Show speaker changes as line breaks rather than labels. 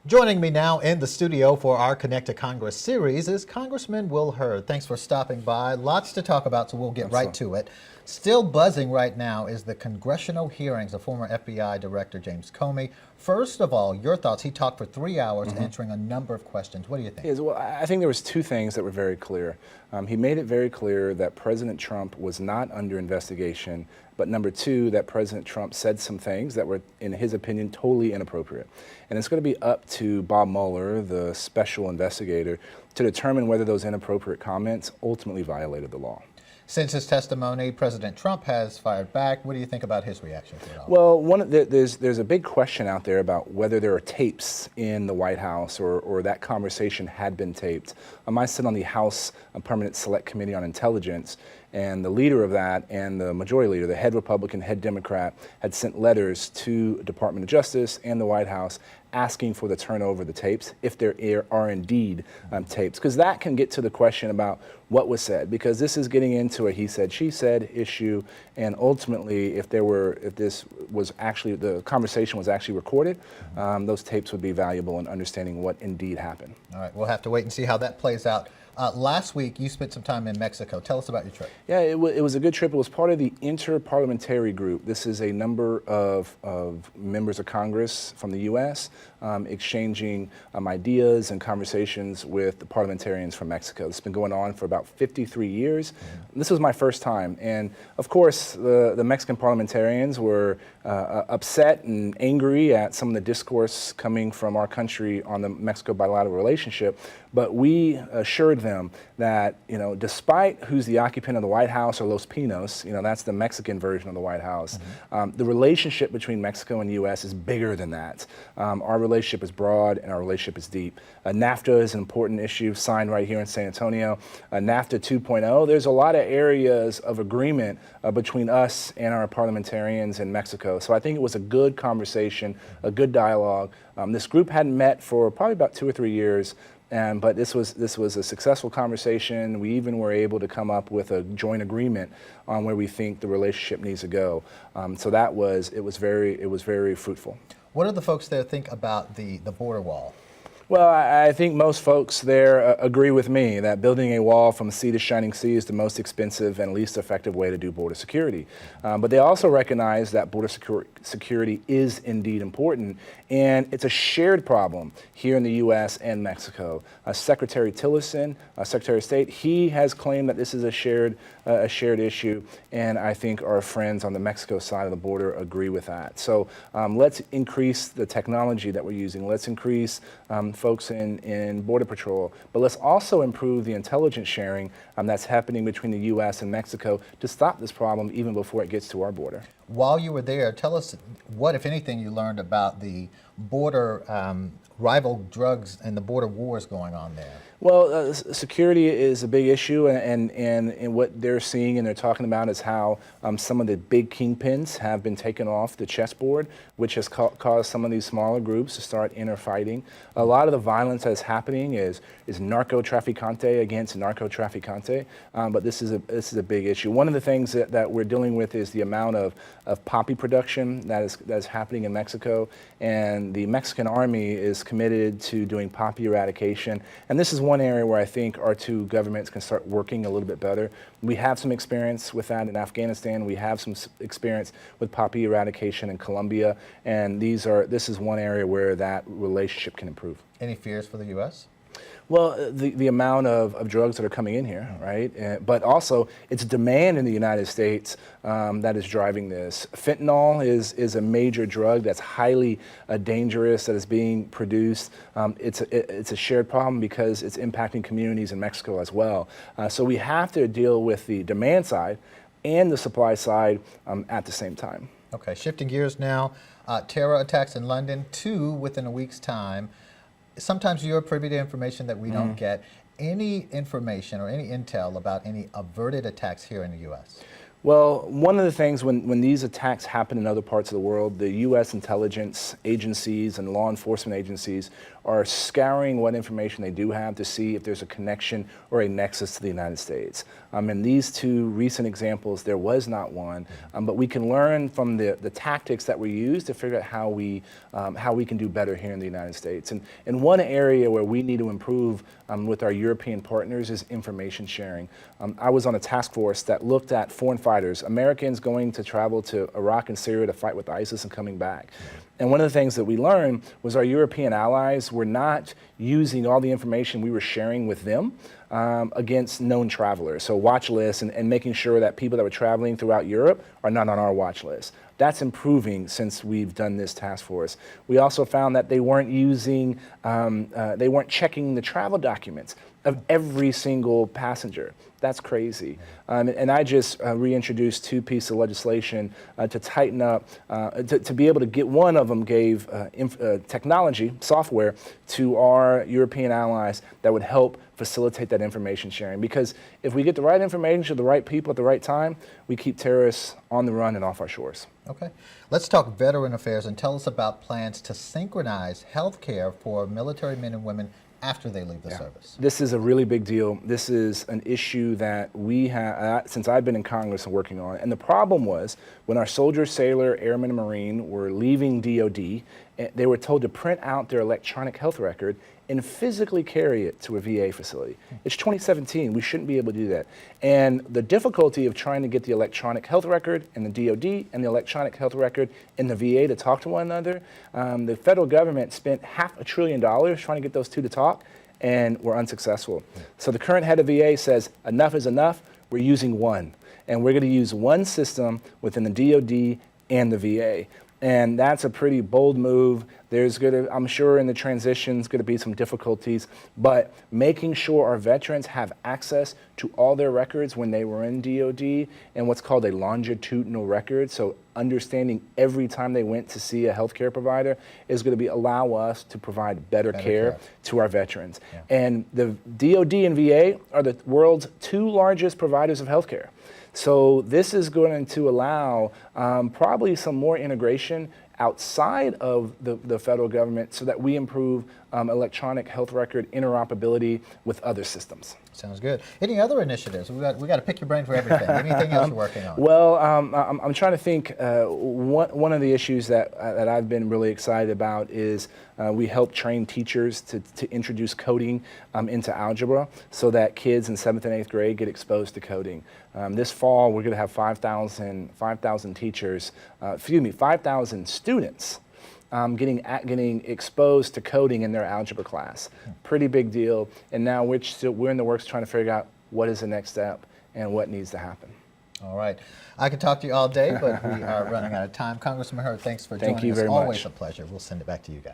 Joining me now in the studio for our Connect to Congress series is Congressman Will Hurd. Thanks for stopping by. Lots to talk about, so we'll get right to it. Still buzzing right now is the congressional hearings of former FBI Director James Comey. First of all, your thoughts. He talked for 3 hours answering a number of questions. What do you think?
Well, I think there was two things that were very clear. He made it very clear that President Trump was not under investigation, but number two, that President Trump said some things that were, in his opinion, totally inappropriate. And it's going to be up to Bob Mueller, the special investigator, to determine whether those inappropriate comments ultimately violated the law.
Since his testimony, President Trump has fired back. What do you think about his reaction to it all?
Well, there's a big question out there about whether there are tapes in the White House or that conversation had been taped. I sit on the House Permanent Select Committee on Intelligence, and the leader of that and the majority leader, the head Republican, head Democrat, had sent letters to Department of Justice and the White House asking for the turnover of the tapes, if there are indeed tapes, because that can get to the question about what was said, because this is getting into a he said, she said issue, and ultimately, if this was actually, the conversation was actually recorded, those tapes would be valuable in understanding what indeed happened.
All right, we'll have to wait and see how that plays out. Last week, you spent some time in Mexico. Tell us about your trip.
Yeah, it was a good trip. It was part of the Inter-Parliamentary Group. This is a number of members of Congress from the U.S. Exchanging ideas and conversations with the parliamentarians from Mexico. It's been going on for about 53 years. This was my first time. And of course, the Mexican parliamentarians were upset and angry at some of the discourse coming from our country on the Mexico bilateral relationship. But we assured them that, despite who's the occupant of the White House or Los Pinos, that's the Mexican version of the White House, the relationship between Mexico and the U.S. is bigger than that. Our relationship is broad and our relationship is deep. NAFTA is an important issue signed right here in San Antonio. NAFTA 2.0, there's a lot of areas of agreement between us and our parliamentarians in Mexico. So I think it was a good conversation, a good dialogue. This group hadn't met for probably about 2 or 3 years. But this was a successful conversation. We even were able to come up with a joint agreement on where we think the relationship needs to go. So it was very fruitful.
What do the folks there think about the border wall?
Well, I think most folks there agree with me that building a wall from sea to shining sea is the most expensive and least effective way to do border security. But they also recognize that border security is indeed important, and it's a shared problem here in the U.S. and Mexico. Secretary Tillerson, Secretary of State, he has claimed that this is a shared issue, and I think our friends on the Mexico side of the border agree with that. So let's increase the technology that we're using. Let's increase folks in Border Patrol, but let's also improve the intelligence sharing that's happening between the U.S. and Mexico to stop this problem even before it gets to our border.
While you were there, tell us what, if anything, you learned about the border rival drugs and the border wars going on there.
Well, security is a big issue, and what they're seeing and they're talking about is how some of the big kingpins have been taken off the chessboard, which has caused some of these smaller groups to start interfighting. A lot of the violence that's happening is narco-trafficante against narco-trafficante, but this is a big issue. One of the things that we're dealing with is the amount of poppy production that is happening in Mexico, and the Mexican army is committed to doing poppy eradication, and this is one area where I think our two governments can start working a little bit better. We have some experience with that in Afghanistan. We have some experience with poppy eradication in Colombia, and this is one area where that relationship can improve.
Any fears for the U.S.?
Well, the amount of drugs that are coming in here, right? But also, it's demand in the United States that is driving this. Fentanyl is a major drug that's highly dangerous, that is being produced. It's a shared problem because it's impacting communities in Mexico as well. So we have to deal with the demand side and the supply side at the same time.
Okay, shifting gears now. Terror attacks in London, 2 within a week's time. Sometimes you're privy to information that we don't get. Any information or any intel about any averted attacks here in the U.S.?
Well, one of the things when these attacks happen in other parts of the world, the U.S. intelligence agencies and law enforcement agencies are scouring what information they do have to see if there's a connection or a nexus to the United States. In these two recent examples, there was not one, but we can learn from the tactics that were used to figure out how we can do better here in the United States. And one area where we need to improve with our European partners is information sharing. I was on a task force that looked at foreign fighters, Americans going to travel to Iraq and Syria to fight with ISIS and coming back. And one of the things that we learned was our European allies were not using all the information we were sharing with them against known travelers. So watch lists and making sure that people that were traveling throughout Europe are not on our watch list. That's improving since we've done this task force. We also found that they weren't using, they weren't checking the travel documents of every single passenger. That's crazy. And I just reintroduced two pieces of legislation to tighten up, to be able to get, one of them gave technology, software, to our European allies that would help facilitate that information sharing. Because if we get the right information to the right people at the right time, we keep terrorists on the run and off our shores.
Okay. Let's talk veteran affairs and tell us about plans to synchronize health care for military men and women after they leave the service.
This is a really big deal. This is an issue that we have, since I've been in Congress and working on it. And the problem was when our soldier, sailor, airman, and Marine were leaving DOD, they were told to print out their electronic health record and physically carry it to a VA facility. It's 2017, we shouldn't be able to do that. And the difficulty of trying to get the electronic health record in the DOD and the electronic health record in the VA to talk to one another, the federal government spent $500 billion trying to get those two to talk, and were unsuccessful. So the current head of VA says, enough is enough, we're using one. And we're gonna use one system within the DOD and the VA. And that's a pretty bold move. There's I'm sure in the transition's gonna be some difficulties, but making sure our veterans have access to all their records when they were in DOD and what's called a longitudinal record, so understanding every time they went to see a healthcare provider is gonna allow us to provide better care to our veterans. Yeah. And the DOD and VA are the world's two largest providers of healthcare. So this is going to allow probably some more integration outside of the federal government so that we improve electronic health record interoperability with other systems.
Sounds good. Any other initiatives? We got to pick your brain for everything. Anything else you're working on?
Well, I'm trying to think. One of the issues that I've been really excited about is we help train teachers to introduce coding into algebra so that kids in 7th and 8th grade get exposed to coding. This fall, we're going to have 5,000 teachers, 5,000 students getting exposed to coding in their algebra class. Pretty big deal. And now we're in the works trying to figure out what is the next step and what needs to happen.
All right. I could talk to you all day, but we are running out of time. Congressman Hurd, thanks for joining us.
Thank you very much.
Always a pleasure. We'll send it back to you guys.